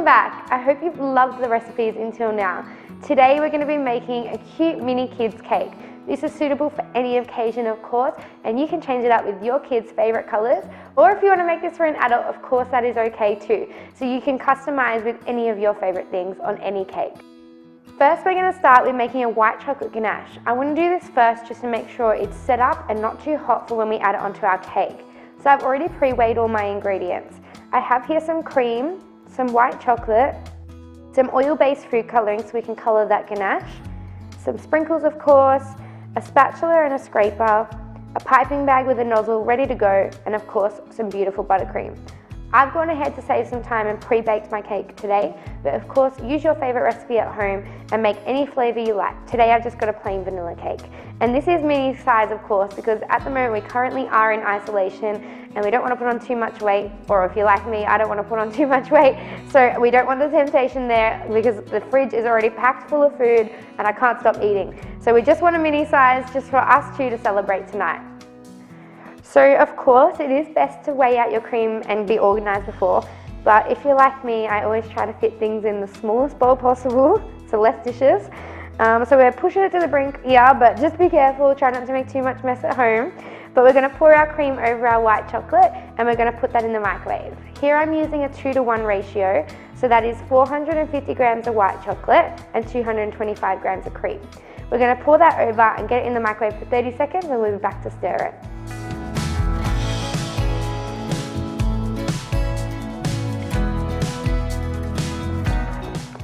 back. I hope you've loved the recipes until now. Today we're going to be making a cute mini kids cake. This is suitable for any occasion, of course, and you can change it up with your kids' favorite colors, or if you want to make this for an adult, of course that is okay too. So you can customize with any of your favorite things on any cake. First, we're going to start with making a white chocolate ganache. I want to do this first just to make sure it's set up and not too hot for when we add it onto our cake. So I've already pre-weighed all my ingredients. I have here some cream, some white chocolate, some oil-based food coloring so we can color that ganache, some sprinkles of course, a spatula and a scraper, a piping bag with a nozzle ready to go, and of course some beautiful buttercream. I've gone ahead to save some time and pre-baked my cake today, but of course use your favorite recipe at home and make any flavor you like. Today I've just got a plain vanilla cake. And this is mini size of course, because at the moment we currently are in isolation and we don't want to put on too much weight, or if you're like me, I don't want to put on too much weight, so we don't want the temptation there because the fridge is already packed full of food and I can't stop eating. So we just want a mini size just for us two to celebrate tonight. So of course it is best to weigh out your cream and be organised before, but if you're like me, I always try to fit things in the smallest bowl possible, so less dishes. So we're pushing it to the brink, yeah, but just be careful, try not to make too much mess at home. But we're going to pour our cream over our white chocolate and we're going to put that in the microwave. Here I'm using a 2:1 ratio, so that is 450 grams of white chocolate and 225 grams of cream. We're going to pour that over and get it in the microwave for 30 seconds and we'll be back to stir it.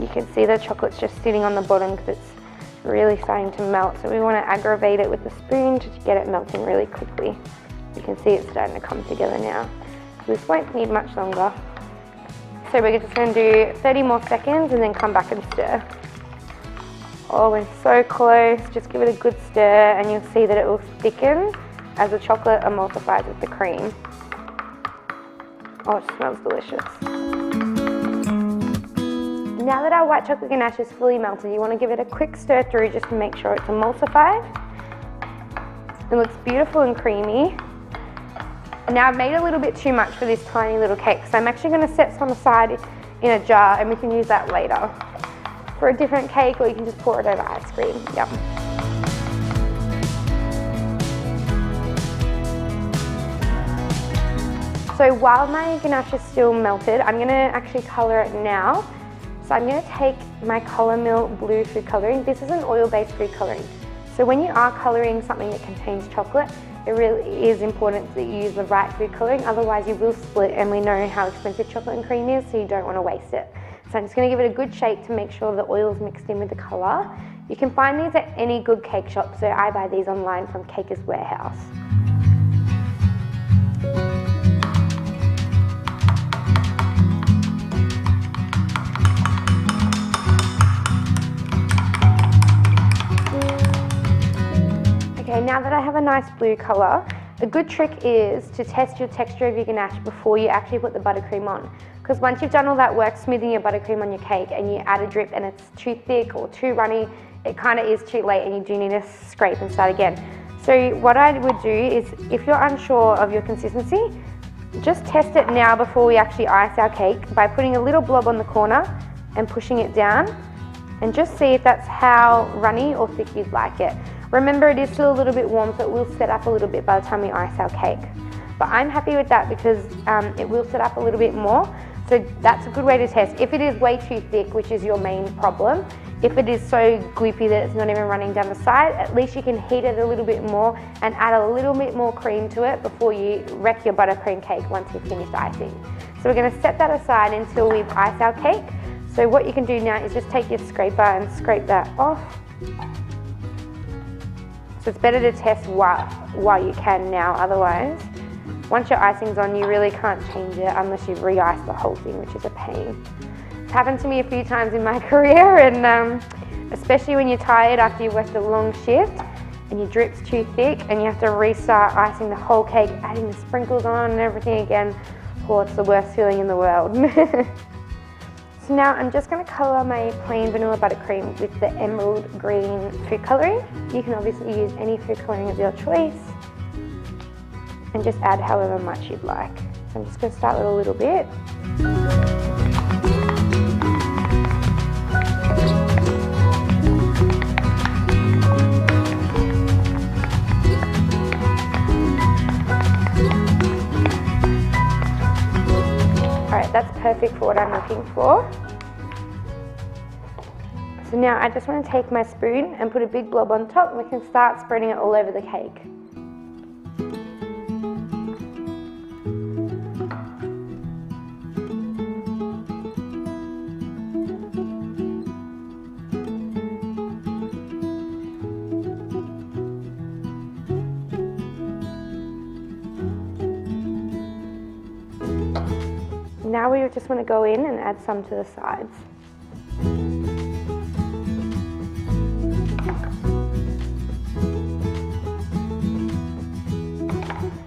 You can see the chocolate's just sitting on the bottom because it's really starting to melt, so we want to aggravate it with the spoon to get it melting really quickly. You can see it's starting to come together now. This won't need much longer. So we're just going to do 30 more seconds and then come back and stir. Oh, we're so close. Just give it a good stir and you'll see that it will thicken as the chocolate emulsifies with the cream. Oh, it smells delicious. Now that our white chocolate ganache is fully melted, you want to give it a quick stir through just to make sure it's emulsified. It looks beautiful and creamy. And now I've made a little bit too much for this tiny little cake, so I'm actually going to set some aside in a jar and we can use that later for a different cake, or you can just pour it over ice cream. Yum. So while my ganache is still melted, I'm going to actually colour it now. So I'm going to take my Color Milk blue food colouring. This is an oil-based food colouring. So when you are colouring something that contains chocolate, it really is important that you use the right food colouring, otherwise you will split, and we know how expensive chocolate and cream is, so you don't want to waste it. So I'm just going to give it a good shake to make sure the oil's mixed in with the colour. You can find these at any good cake shop, so I buy these online from Caker's Warehouse. Okay, now that I have a nice blue colour, a good trick is to test your texture of your ganache before you actually put the buttercream on. Because once you've done all that work smoothing your buttercream on your cake and you add a drip and it's too thick or too runny, it kind of is too late and you do need to scrape and start again. So what I would do is, if you're unsure of your consistency, just test it now before we actually ice our cake by putting a little blob on the corner and pushing it down, and just see if that's how runny or thick you'd like it. Remember, it is still a little bit warm, so it will set up a little bit by the time we ice our cake. But I'm happy with that because it will set up a little bit more. So that's a good way to test. If it is way too thick, which is your main problem, if it is so gloopy that it's not even running down the side, at least you can heat it a little bit more and add a little bit more cream to it before you wreck your buttercream cake once you've finished icing. So we're going to set that aside until we've iced our cake. So what you can do now is just take your scraper and scrape that off. So it's better to test while you can now, otherwise, once your icing's on, you really can't change it unless you've re-iced the whole thing, which is a pain. It's happened to me a few times in my career, and especially when you're tired after you've worked a long shift and your drip's too thick and you have to restart icing the whole cake, adding the sprinkles on and everything again. Oh, it's the worst feeling in the world. So now I'm just going to colour my plain vanilla buttercream with the emerald green food colouring. You can obviously use any food colouring of your choice and just add however much you'd like. So I'm just going to start with a little bit. perfect for what I'm looking for. So now I just want to take my spoon and put a big blob on top, and we can start spreading it all over the cake. Now we just want to go in and add some to the sides.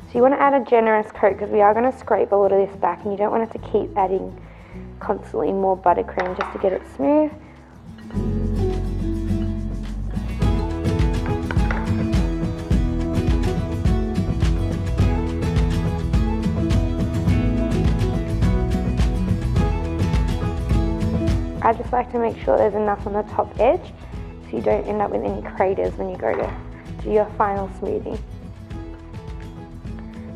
So you want to add a generous coat because we are going to scrape a lot of this back, and you don't want it to keep adding constantly more buttercream just to get it smooth. I just like to make sure there's enough on the top edge so you don't end up with any craters when you go to do your final smoothie.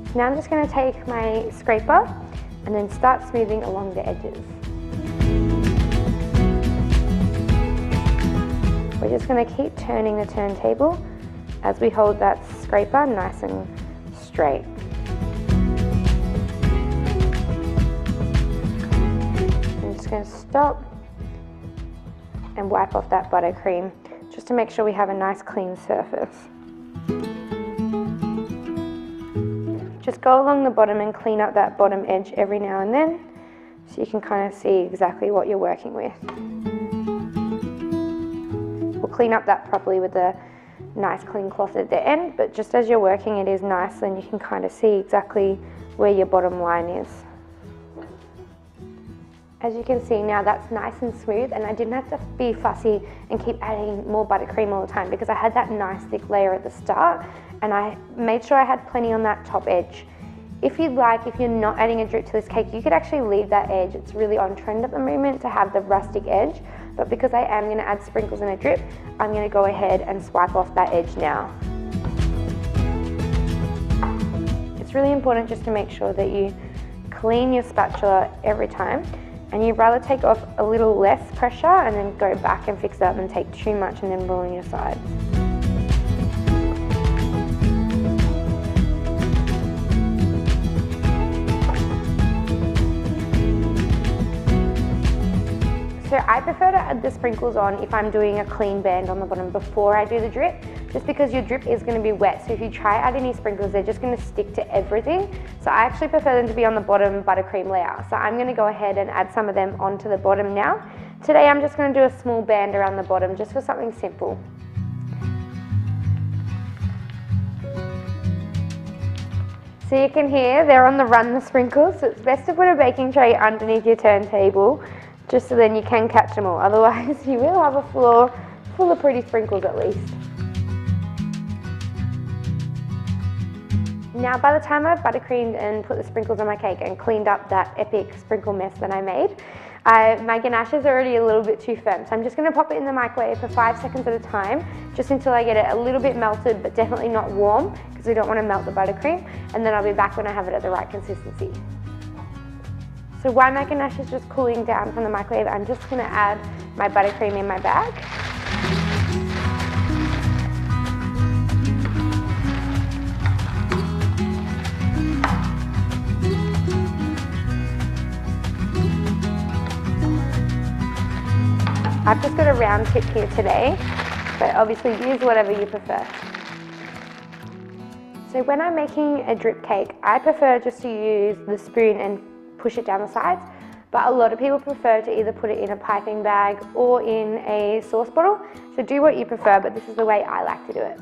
So now I'm just going to take my scraper and then start smoothing along the edges. We're just going to keep turning the turntable as we hold that scraper nice and straight. I'm just going to stop and wipe off that buttercream just to make sure we have a nice clean surface. Just go along the bottom and clean up that bottom edge every now and then so you can kind of see exactly what you're working with. We'll clean up that properly with a nice clean cloth at the end, but just as you're working it is nice, then you can kind of see exactly where your bottom line is. As you can see now, that's nice and smooth, and I didn't have to be fussy and keep adding more buttercream all the time because I had that nice thick layer at the start, and I made sure I had plenty on that top edge. If you'd like, if you're not adding a drip to this cake, you could actually leave that edge. It's really on trend at the moment to have the rustic edge, but because I am going to add sprinkles and a drip, I'm going to go ahead and swipe off that edge now. It's really important just to make sure that you clean your spatula every time, and you'd rather take off a little less pressure and then go back and fix it up than take too much and then ruin your sides. So I prefer to add the sprinkles on if I'm doing a clean band on the bottom before I do the drip, just because your drip is going to be wet. So if you try add any sprinkles, they're just going to stick to everything. So I actually prefer them to be on the bottom buttercream layer. So I'm going to go ahead and add some of them onto the bottom now. Today I'm just going to do a small band around the bottom just for something simple. So you can hear they're on the run, the sprinkles. So it's best to put a baking tray underneath your turntable, just so then you can catch them all. Otherwise you will have a floor full of pretty sprinkles at least. Now by the time I've buttercreamed and put the sprinkles on my cake and cleaned up that epic sprinkle mess that I made, my ganache is already a little bit too firm. So I'm just going to pop it in the microwave for 5 seconds at a time, just until I get it a little bit melted, but definitely not warm, because we don't want to melt the buttercream. And then I'll be back when I have it at the right consistency. So while my ganache is just cooling down from the microwave, I'm just going to add my buttercream in my bag. I've just got a round tip here today, but obviously use whatever you prefer. So when I'm making a drip cake, I prefer just to use the spoon and push it down the sides, but a lot of people prefer to either put it in a piping bag or in a sauce bottle. So do what you prefer, but this is the way I like to do it.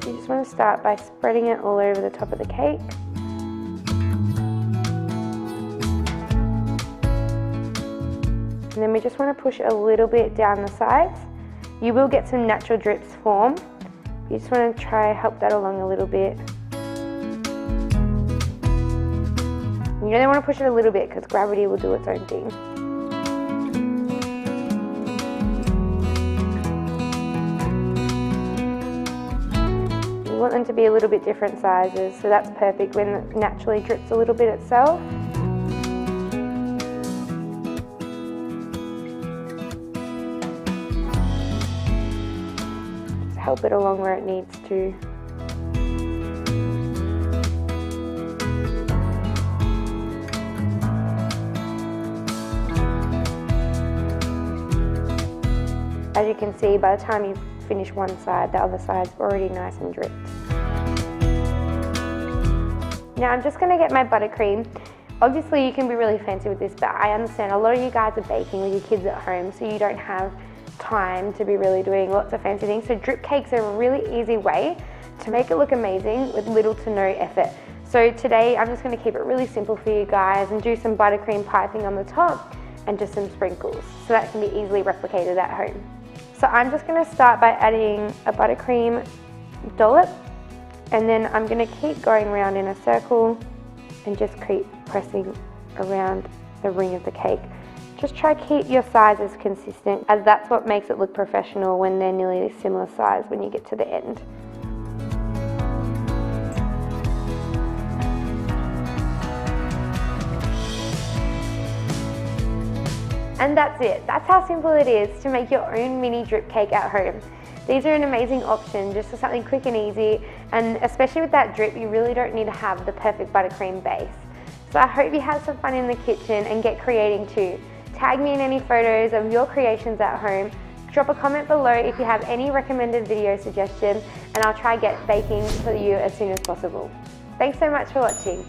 So you just want to start by spreading it all over the top of the cake. And then we just want to push a little bit down the sides. You will get some natural drips form. You just want to try help that along a little bit. You only want to push it a little bit because gravity will do its own thing. want them to be a little bit different sizes, so that's perfect when it naturally drips a little bit itself. Just help it along where it needs to. As you can see, by the time you finish one side, the other side's already nice and dripped. Now I'm just going to get my buttercream. Obviously you can be really fancy with this, but I understand a lot of you guys are baking with your kids at home, so you don't have time to be really doing lots of fancy things. So drip cakes are a really easy way to make it look amazing with little to no effort. So today I'm just going to keep it really simple for you guys and do some buttercream piping on the top and just some sprinkles, so that can be easily replicated at home. So I'm just going to start by adding a buttercream dollop, and then I'm going to keep going around in a circle and just keep pressing around the ring of the cake. Just try to keep your sizes consistent, as that's what makes it look professional when they're nearly a similar size when you get to the end. And that's it. That's how simple it is to make your own mini drip cake at home. These are an amazing option just for something quick and easy, and especially with that drip, you really don't need to have the perfect buttercream base. So I hope you have some fun in the kitchen and get creating too. Tag me in any photos of your creations at home. Drop a comment below if you have any recommended video suggestions, and I'll try to get baking for you as soon as possible. Thanks so much for watching.